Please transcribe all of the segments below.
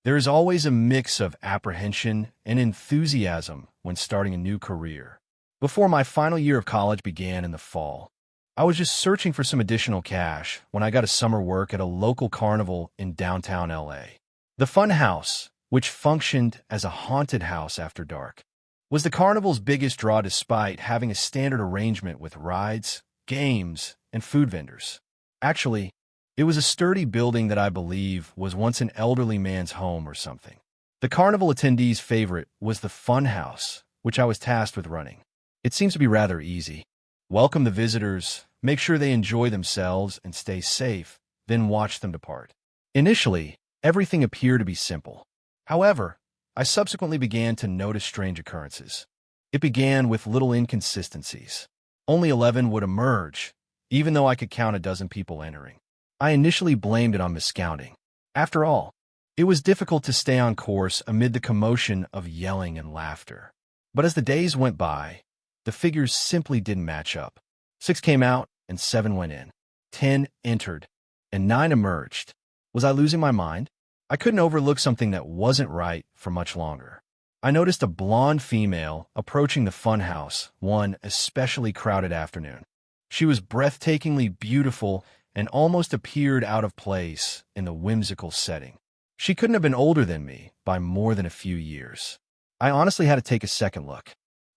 There is always a mix of apprehension and enthusiasm when starting a new career. Before my final year of college began in the fall, I was just searching for some additional cash when I got a summer work at a local carnival in downtown LA. The Fun House, which functioned as a haunted house after dark, was the carnival's biggest draw despite having a standard arrangement with rides, games, and food vendors. Actually, it was a sturdy building that I believe was once an elderly man's home or something. The carnival attendees' favorite was the Fun House, which I was tasked with running. It seems to be rather easy. Welcome the visitors, make sure they enjoy themselves and stay safe, then watch them depart. Initially, everything appeared to be simple. However, I subsequently began to notice strange occurrences. It began with little inconsistencies. Only 11 would emerge, even though I could count a dozen people entering. I initially blamed it on miscounting. After all, it was difficult to stay on course amid the commotion of yelling and laughter. But as the days went by, the figures simply didn't match up. 6 came out and 7 went in. 10 entered, and 9 emerged. Was I losing my mind? I couldn't overlook something that wasn't right for much longer. I noticed a blonde female approaching the Fun House one especially crowded afternoon. She was breathtakingly beautiful and almost appeared out of place in the whimsical setting. She couldn't have been older than me by more than a few years. I honestly had to take a second look.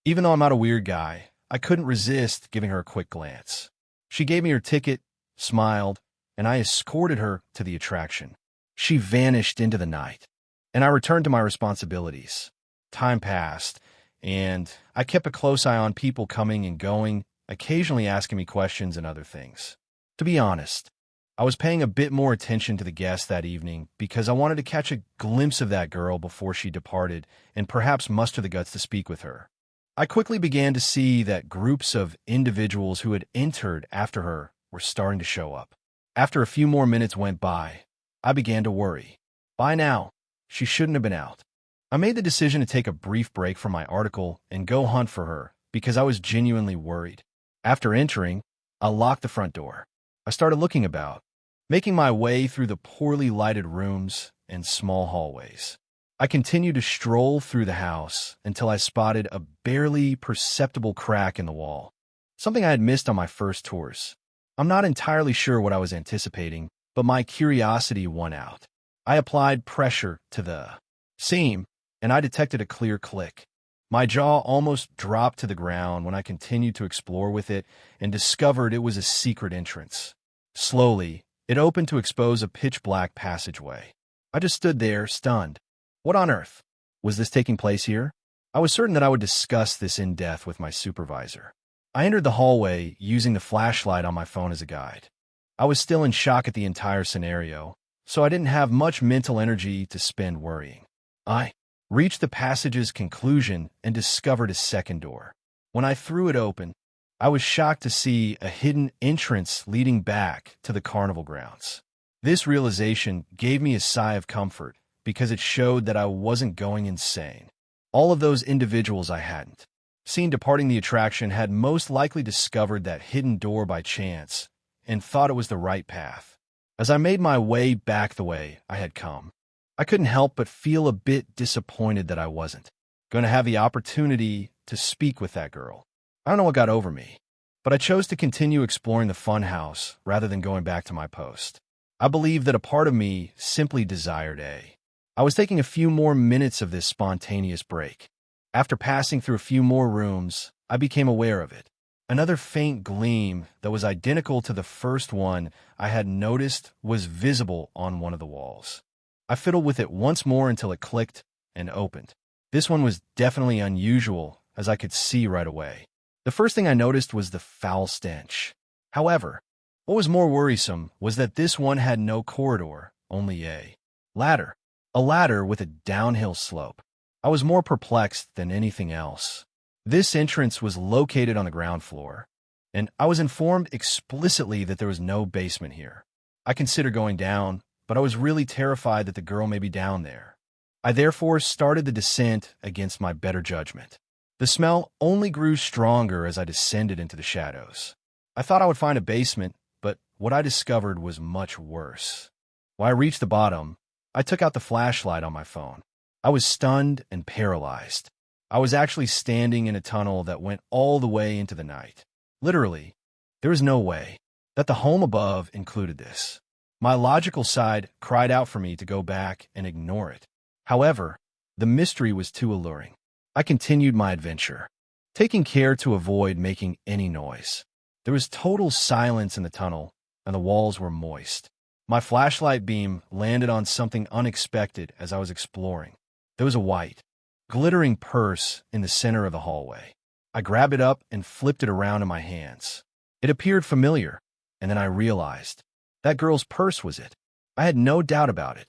Even though I'm not a weird guy, I couldn't resist giving her a quick glance. She gave me her ticket, smiled, and I escorted her to the attraction. She vanished into the night, and I returned to my responsibilities. Time passed, and I kept a close eye on people coming and going, occasionally asking me questions and other things. To be honest, I was paying a bit more attention to the guests that evening because I wanted to catch a glimpse of that girl before she departed and perhaps muster the guts to speak with her. I quickly began to see that groups of individuals who had entered after her were starting to show up. After a few more minutes went by, I began to worry. By now, she shouldn't have been out. I made the decision to take a brief break from my article and go hunt for her because I was genuinely worried. After entering, I locked the front door. I started looking about, making my way through the poorly lighted rooms and small hallways. I continued to stroll through the house until I spotted a barely perceptible crack in the wall, something I had missed on my first tours. I'm not entirely sure what I was anticipating, but my curiosity won out. I applied pressure to the seam, and I detected a clear click. My jaw almost dropped to the ground when I continued to explore with it and discovered it was a secret entrance. Slowly, it opened to expose a pitch-black passageway. I just stood there, stunned. What on earth? Was this taking place here? I was certain that I would discuss this in depth with my supervisor. I entered the hallway using the flashlight on my phone as a guide. I was still in shock at the entire scenario, so I didn't have much mental energy to spend worrying. I reached the passage's conclusion and discovered a second door. When I threw it open, I was shocked to see a hidden entrance leading back to the carnival grounds. This realization gave me a sigh of comfort because it showed that I wasn't going insane. All of those individuals I hadn't seen departing the attraction had most likely discovered that hidden door by chance and thought it was the right path. As I made my way back the way I had come, I couldn't help but feel a bit disappointed that I wasn't going to have the opportunity to speak with that girl. I don't know what got over me, but I chose to continue exploring the fun house rather than going back to my post. I believe that a part of me simply desired a. I was taking a few more minutes of this spontaneous break. After passing through a few more rooms, I became aware of it. Another faint gleam that was identical to the first one I had noticed was visible on one of the walls. I fiddled with it once more until it clicked and opened. This one was definitely unusual, as I could see right away. The first thing I noticed was the foul stench. However, what was more worrisome was that this one had no corridor, only a ladder. A ladder with a downhill slope. I was more perplexed than anything else. This entrance was located on the ground floor, and I was informed explicitly that there was no basement here. I considered going down, but I was really terrified that the girl may be down there. I therefore started the descent against my better judgment. The smell only grew stronger as I descended into the shadows. I thought I would find a basement, but what I discovered was much worse. When I reached the bottom, I took out the flashlight on my phone. I was stunned and paralyzed. I was actually standing in a tunnel that went all the way into the night. Literally, there was no way that the home above included this. My logical side cried out for me to go back and ignore it. However, the mystery was too alluring. I continued my adventure, taking care to avoid making any noise. There was total silence in the tunnel, and the walls were moist. My flashlight beam landed on something unexpected as I was exploring. There was a white, glittering purse in the center of the hallway. I grabbed it up and flipped it around in my hands. It appeared familiar, and then I realized that girl's purse was it. I had no doubt about it.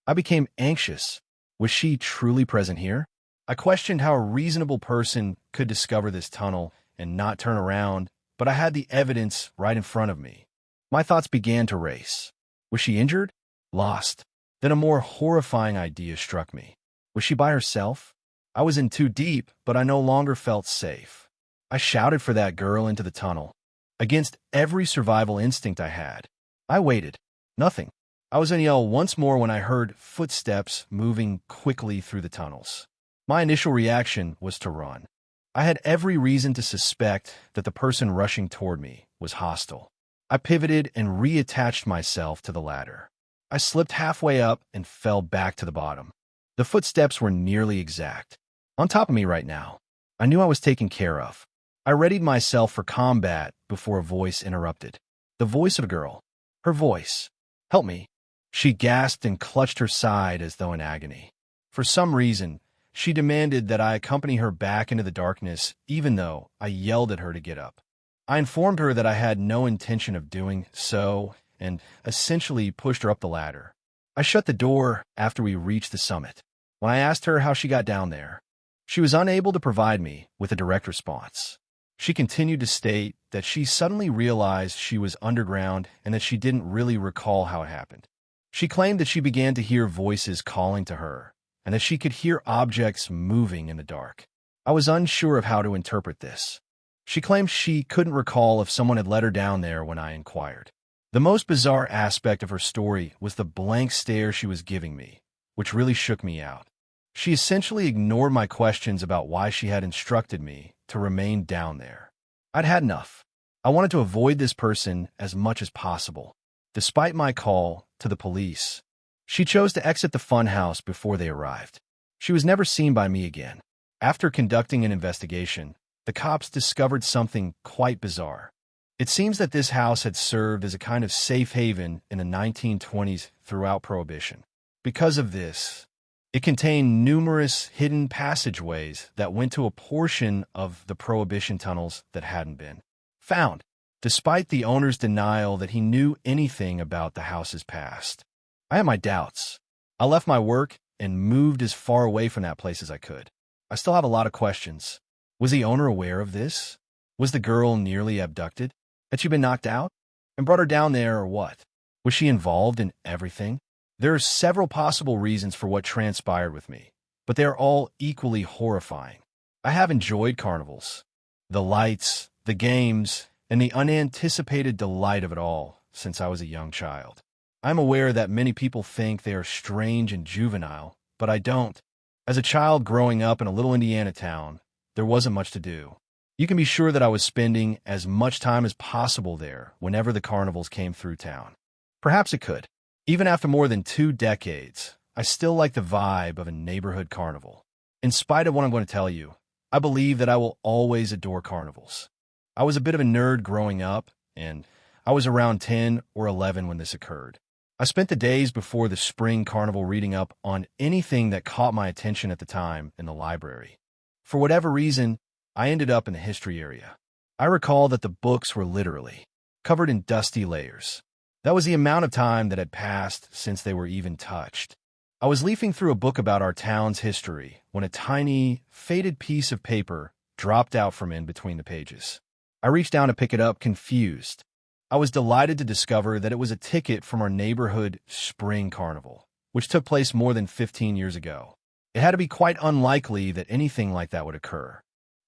I became anxious. Was she truly present here? I questioned how a reasonable person could discover this tunnel and not turn around, but I had the evidence right in front of me. My thoughts began to race. Was she injured? Lost? Then a more horrifying idea struck me. Was she by herself? I was in too deep, but I no longer felt safe. I shouted for that girl into the tunnel. Against every survival instinct I had, I waited. Nothing. I was going to yell once more when I heard footsteps moving quickly through the tunnels. My initial reaction was to run. I had every reason to suspect that the person rushing toward me was hostile. I pivoted and reattached myself to the ladder. I slipped halfway up and fell back to the bottom. The footsteps were nearly exact. On top of me right now. I knew I was taken care of. I readied myself for combat before a voice interrupted. The voice of a girl. Her voice. Help me. She gasped and clutched her side as though in agony. For some reason, she demanded that I accompany her back into the darkness, even though I yelled at her to get up. I informed her that I had no intention of doing so and essentially pushed her up the ladder. I shut the door after we reached the summit. When I asked her how she got down there, she was unable to provide me with a direct response. She continued to state that she suddenly realized she was underground and that she didn't really recall how it happened. She claimed that she began to hear voices calling to her and that she could hear objects moving in the dark. I was unsure of how to interpret this. She claimed she couldn't recall if someone had let her down there when I inquired. The most bizarre aspect of her story was the blank stare she was giving me, which really shook me out. She essentially ignored my questions about why she had instructed me to remain down there. I'd had enough. I wanted to avoid this person as much as possible. Despite my call to the police, she chose to exit the funhouse before they arrived. She was never seen by me again. After conducting an investigation, the cops discovered something quite bizarre. It seems that this house had served as a kind of safe haven in the 1920s throughout Prohibition. Because of this, it contained numerous hidden passageways that went to a portion of the Prohibition tunnels that hadn't been found, despite the owner's denial that he knew anything about the house's past. I had my doubts. I left my work and moved as far away from that place as I could. I still have a lot of questions. Was the owner aware of this? Was the girl nearly abducted? Had she been knocked out and brought her down there, or what? Was she involved in everything? There are several possible reasons for what transpired with me, but they are all equally horrifying. I have enjoyed carnivals, the lights, the games, and the unanticipated delight of it all since I was a young child. I'm aware that many people think they are strange and juvenile, but I don't. As a child growing up in a little Indiana town, there wasn't much to do. You can be sure that I was spending as much time as possible there whenever the carnivals came through town. Perhaps it could. Even after more than 2 decades, I still like the vibe of a neighborhood carnival. In spite of what I'm going to tell you, I believe that I will always adore carnivals. I was a bit of a nerd growing up, and I was around 10 or 11 when this occurred. I spent the days before the spring carnival reading up on anything that caught my attention at the time in the library. For whatever reason, I ended up in the history area. I recall that the books were literally covered in dusty layers. That was the amount of time that had passed since they were even touched. I was leafing through a book about our town's history when a tiny, faded piece of paper dropped out from in between the pages. I reached down to pick it up, confused. I was delighted to discover that it was a ticket from our neighborhood spring carnival, which took place more than 15 years ago. It had to be quite unlikely that anything like that would occur.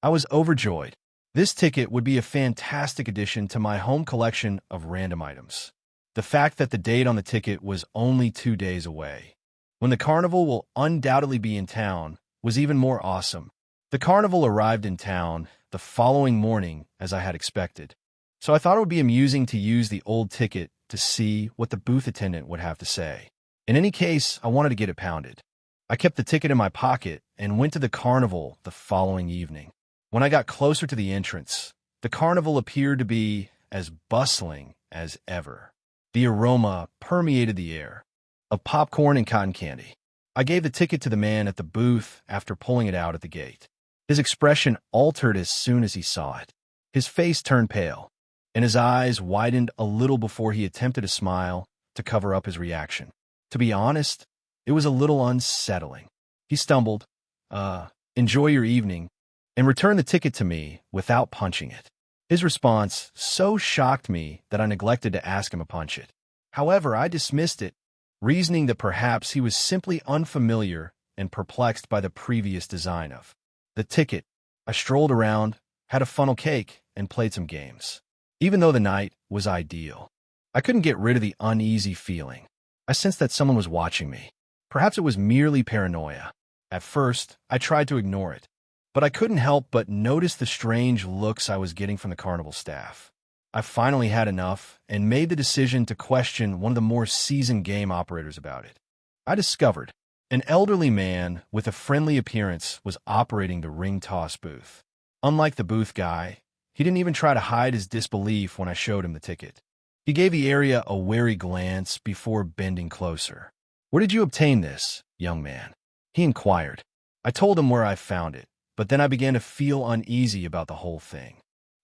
I was overjoyed. This ticket would be a fantastic addition to my home collection of random items. The fact that the date on the ticket was only 2 days away when the carnival will undoubtedly be in town was even more awesome. The carnival arrived in town the following morning as I had expected, so I thought it would be amusing to use the old ticket to see what the booth attendant would have to say. In any case, I wanted to get it pounded. I kept the ticket in my pocket and went to the carnival the following evening. When I got closer to the entrance, the carnival appeared to be as bustling as ever. The aroma permeated the air of popcorn and cotton candy. I gave the ticket to the man at the booth after pulling it out at the gate. His expression altered as soon as he saw it. His face turned pale, and his eyes widened a little before he attempted a smile to cover up his reaction. To be honest, it was a little unsettling. He stumbled, enjoy your evening, and returned the ticket to me without punching it. His response so shocked me that I neglected to ask him to punch it. However, I dismissed it, reasoning that perhaps he was simply unfamiliar and perplexed by the previous design of the ticket. I strolled around, had a funnel cake, and played some games. Even though the night was ideal, I couldn't get rid of the uneasy feeling. I sensed that someone was watching me. Perhaps it was merely paranoia. At first, I tried to ignore it, but I couldn't help but notice the strange looks I was getting from the carnival staff. I finally had enough and made the decision to question one of the more seasoned game operators about it. I discovered an elderly man with a friendly appearance was operating the ring toss booth. Unlike the booth guy, he didn't even try to hide his disbelief when I showed him the ticket. He gave the area a wary glance before bending closer. "Where did you obtain this, young man?" he inquired. I told him where I found it, but then I began to feel uneasy about the whole thing.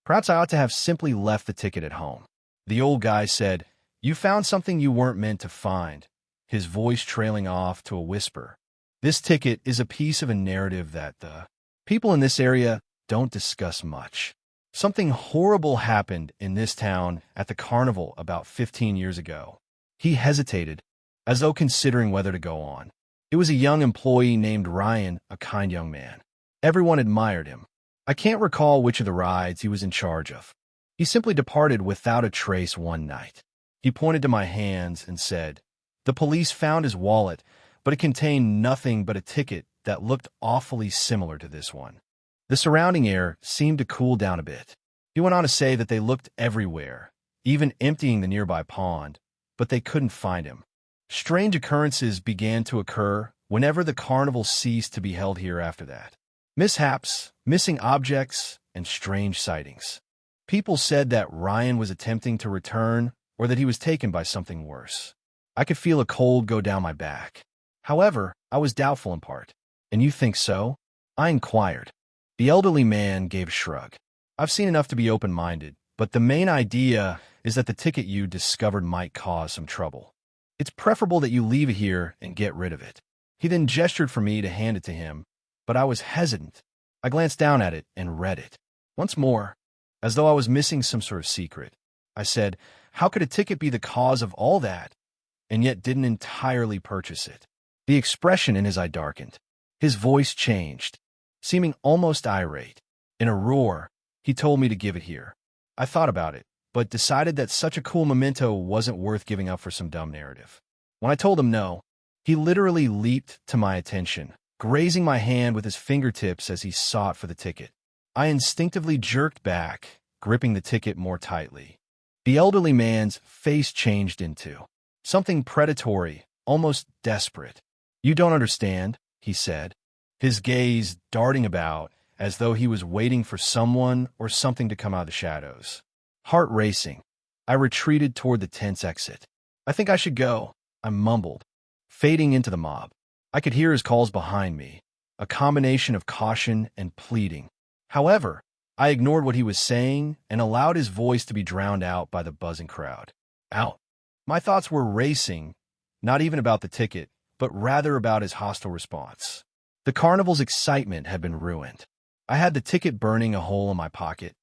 Perhaps I ought to have simply left the ticket at home. The old guy said, "You found something you weren't meant to find," his voice trailing off to a whisper. "This ticket is a piece of a narrative that the people in this area don't discuss much. Something horrible happened in this town at the carnival about 15 years ago." He hesitated, as though considering whether to go on. It was a young employee named Ryan, a kind young man. Everyone admired him. I can't recall which of the rides he was in charge of. He simply departed without a trace one night. He pointed to my hands and said, "The police found his wallet, but it contained nothing but a ticket that looked awfully similar to this one." The surrounding air seemed to cool down a bit. He went on to say that they looked everywhere, even emptying the nearby pond, but they couldn't find him. Strange occurrences began to occur whenever the carnival ceased to be held here after that. Mishaps, missing objects, and strange sightings. People said that Ryan was attempting to return or that he was taken by something worse. I could feel a cold go down my back. However, I was doubtful in part. "And you think so?" I inquired. The elderly man gave a shrug. "I've seen enough to be open-minded, but the main idea is that the ticket you discovered might cause some trouble. It's preferable that you leave it here and get rid of it." He then gestured for me to hand it to him, but I was hesitant. I glanced down at it and read it. Once more, as though I was missing some sort of secret, I said, "How could a ticket be the cause of all that, and yet didn't entirely purchase it?" The expression in his eye darkened. His voice changed, seeming almost irate. In a roar, he told me to give it here. I thought about it, but decided that such a cool memento wasn't worth giving up for some dumb narrative. When I told him no, he literally leaped to my attention, grazing my hand with his fingertips as he sought for the ticket. I instinctively jerked back, gripping the ticket more tightly. The elderly man's face changed into something predatory, almost desperate. "You don't understand," he said, his gaze darting about as though he was waiting for someone or something to come out of the shadows. Heart racing, I retreated toward the tense exit. "I think I should go," I mumbled, fading into the mob. I could hear his calls behind me, a combination of caution and pleading. However, I ignored what he was saying and allowed his voice to be drowned out by the buzzing crowd. Out. My thoughts were racing, not even about the ticket, but rather about his hostile response. The carnival's excitement had been ruined. I had the ticket burning a hole in my pocket,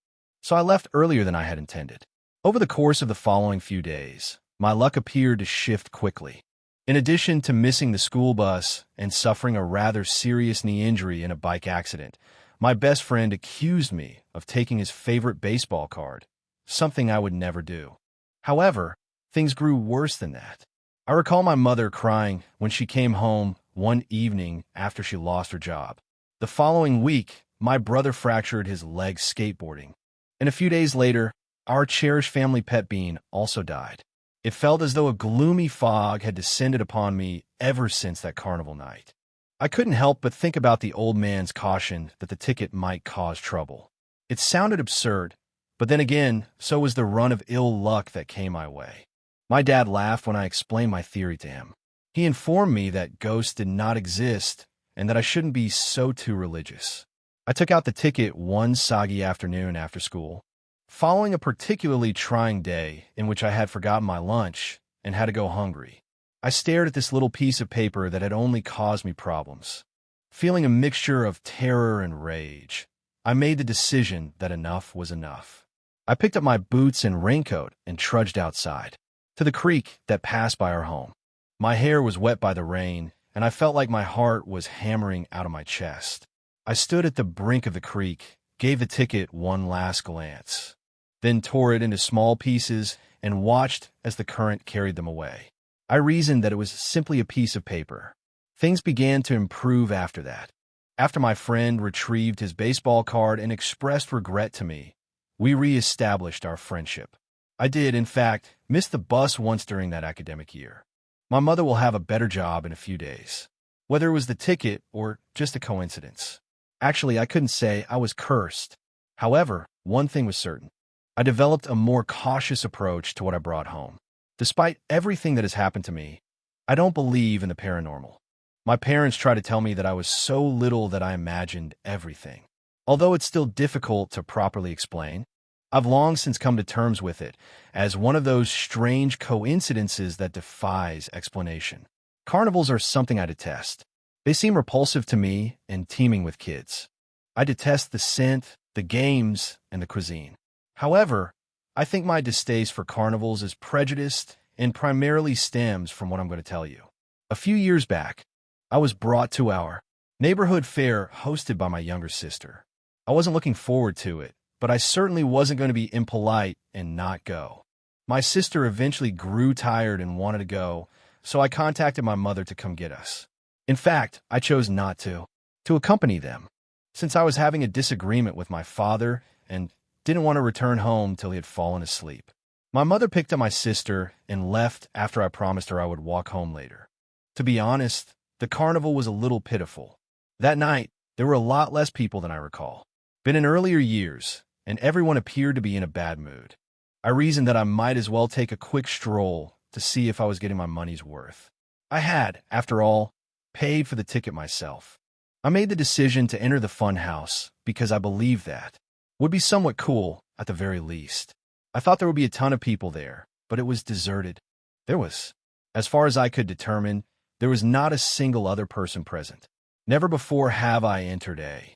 so I left earlier than I had intended. Over the course of the following few days, my luck appeared to shift quickly. In addition to missing the school bus and suffering a rather serious knee injury in a bike accident, my best friend accused me of taking his favorite baseball card, something I would never do. However, things grew worse than that. I recall my mother crying when she came home one evening after she lost her job. The following week, my brother fractured his leg skateboarding. And a few days later, our cherished family pet Bean also died. It felt as though a gloomy fog had descended upon me ever since that carnival night. I couldn't help but think about the old man's caution that the ticket might cause trouble. It sounded absurd, but then again, so was the run of ill luck that came my way. My dad laughed when I explained my theory to him. He informed me that ghosts did not exist and that I shouldn't be so too religious. I took out the ticket one soggy afternoon after school, following a particularly trying day in which I had forgotten my lunch and had to go hungry. I stared at this little piece of paper that had only caused me problems. Feeling a mixture of terror and rage, I made the decision that enough was enough. I picked up my boots and raincoat and trudged outside, to the creek that passed by our home. My hair was wet by the rain, and I felt like my heart was hammering out of my chest. I stood at the brink of the creek, gave the ticket one last glance, then tore it into small pieces and watched as the current carried them away. I reasoned that it was simply a piece of paper. Things began to improve after that. After my friend retrieved his baseball card and expressed regret to me, we re-established our friendship. I did, in fact, miss the bus once during that academic year. My mother will have a better job in a few days. Whether it was the ticket or just a coincidence. Actually, I couldn't say I was cursed. However, one thing was certain. I developed a more cautious approach to what I brought home. Despite everything that has happened to me, I don't believe in the paranormal. My parents try to tell me that I was so little that I imagined everything. Although it's still difficult to properly explain, I've long since come to terms with it as one of those strange coincidences that defies explanation. Carnivals are something I detest. They seem repulsive to me and teeming with kids. I detest the scent, the games, and the cuisine. However, I think my distaste for carnivals is prejudiced and primarily stems from what I'm going to tell you. A few years back, I was brought to our neighborhood fair hosted by my younger sister. I wasn't looking forward to it, but I certainly wasn't going to be impolite and not go. My sister eventually grew tired and wanted to go, so I contacted my mother to come get us. In fact, I chose not to accompany them, since I was having a disagreement with my father and didn't want to return home till he had fallen asleep. My mother picked up my sister and left after I promised her I would walk home later. To be honest, the carnival was a little pitiful. That night, there were a lot less people than I recall. Been in earlier years, and everyone appeared to be in a bad mood. I reasoned that I might as well take a quick stroll to see if I was getting my money's worth. I had, after all, paid for the ticket myself. I made the decision to enter the fun house because I believed that would be somewhat cool at the very least. I thought there would be a ton of people there, but it was deserted. As far as I could determine, there was not a single other person present. Never before have I entered a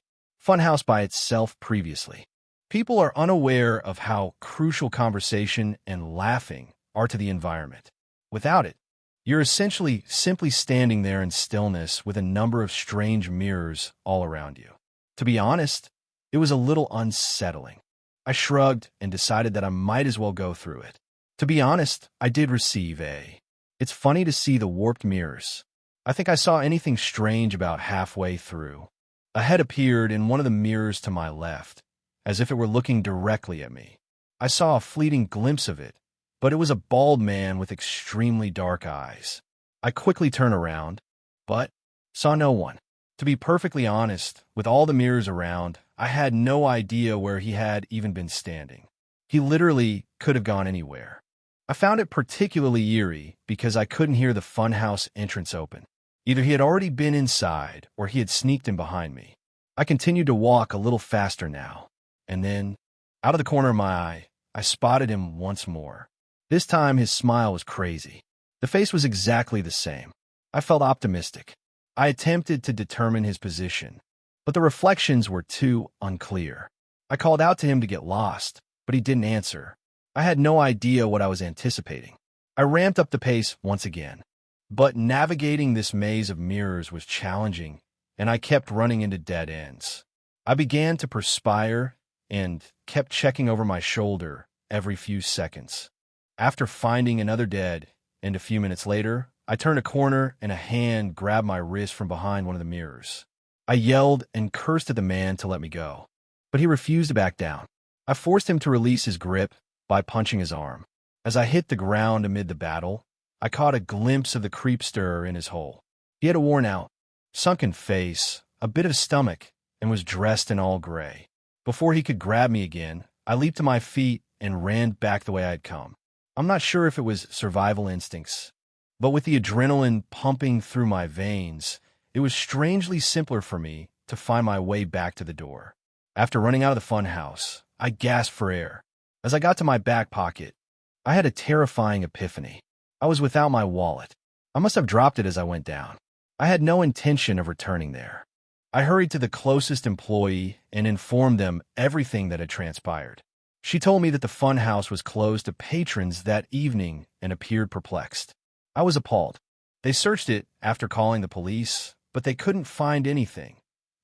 funhouse by itself previously. People are unaware of how crucial conversation and laughing are to the environment. Without it, you're essentially simply standing there in stillness with a number of strange mirrors all around you. To be honest, it was a little unsettling. I shrugged and decided that I might as well go through it. To be honest, I did receive a. It's funny to see the warped mirrors. I think I saw anything strange about halfway through. A head appeared in one of the mirrors to my left, as if it were looking directly at me. I saw a fleeting glimpse of it, but it was a bald man with extremely dark eyes. I quickly turned around, but saw no one. To be perfectly honest, with all the mirrors around, I had no idea where he had even been standing. He literally could have gone anywhere. I found it particularly eerie because I couldn't hear the funhouse entrance open. Either he had already been inside or he had sneaked in behind me. I continued to walk a little faster now, and then, out of the corner of my eye, I spotted him once more. This time his smile was crazy. The face was exactly the same. I felt optimistic. I attempted to determine his position, but the reflections were too unclear. I called out to him to get lost, but he didn't answer. I had no idea what I was anticipating. I ramped up the pace once again, but navigating this maze of mirrors was challenging, and I kept running into dead ends. I began to perspire and kept checking over my shoulder every few seconds. After finding another dead and a few minutes later, I turned a corner and a hand grabbed my wrist from behind one of the mirrors. I yelled and cursed at the man to let me go, but he refused to back down. I forced him to release his grip by punching his arm. As I hit the ground amid the battle, I caught a glimpse of the creepster in his hole. He had a worn-out, sunken face, a bit of stomach, and was dressed in all gray. Before he could grab me again, I leaped to my feet and ran back the way I had come. I'm not sure if it was survival instincts, but with the adrenaline pumping through my veins, it was strangely simpler for me to find my way back to the door. After running out of the fun house, I gasped for air. As I got to my back pocket, I had a terrifying epiphany. I was without my wallet. I must have dropped it as I went down. I had no intention of returning there. I hurried to the closest employee and informed them everything that had transpired. She told me that the fun house was closed to patrons that evening and appeared perplexed. I was appalled. They searched it after calling the police, but they couldn't find anything,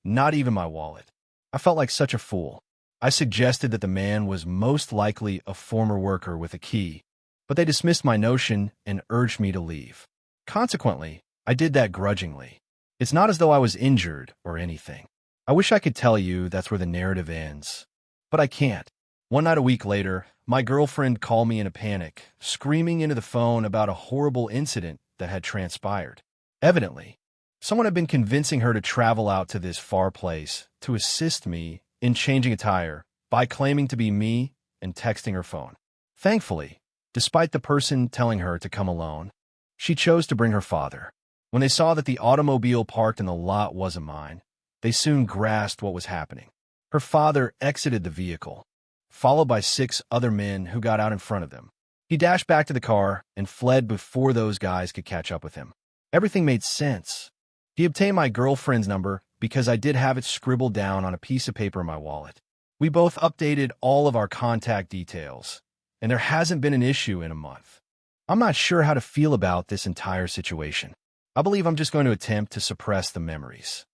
not even my wallet. I felt like such a fool. I suggested that the man was most likely a former worker with a key, but they dismissed my notion and urged me to leave. Consequently, I did that grudgingly. It's not as though I was injured or anything. I wish I could tell you that's where the narrative ends, but I can't. One night a week later, my girlfriend called me in a panic, screaming into the phone about a horrible incident that had transpired. Evidently, someone had been convincing her to travel out to this far place to assist me in changing a tire by claiming to be me and texting her phone. Thankfully, despite the person telling her to come alone, she chose to bring her father. When they saw that the automobile parked in the lot wasn't mine, they soon grasped what was happening. Her father exited the vehicle, followed by 6 other men who got out in front of them. He dashed back to the car and fled before those guys could catch up with him. Everything made sense. He obtained my girlfriend's number because I did have it scribbled down on a piece of paper in my wallet. We both updated all of our contact details, and there hasn't been an issue in a month. I'm not sure how to feel about this entire situation. I believe I'm just going to attempt to suppress the memories.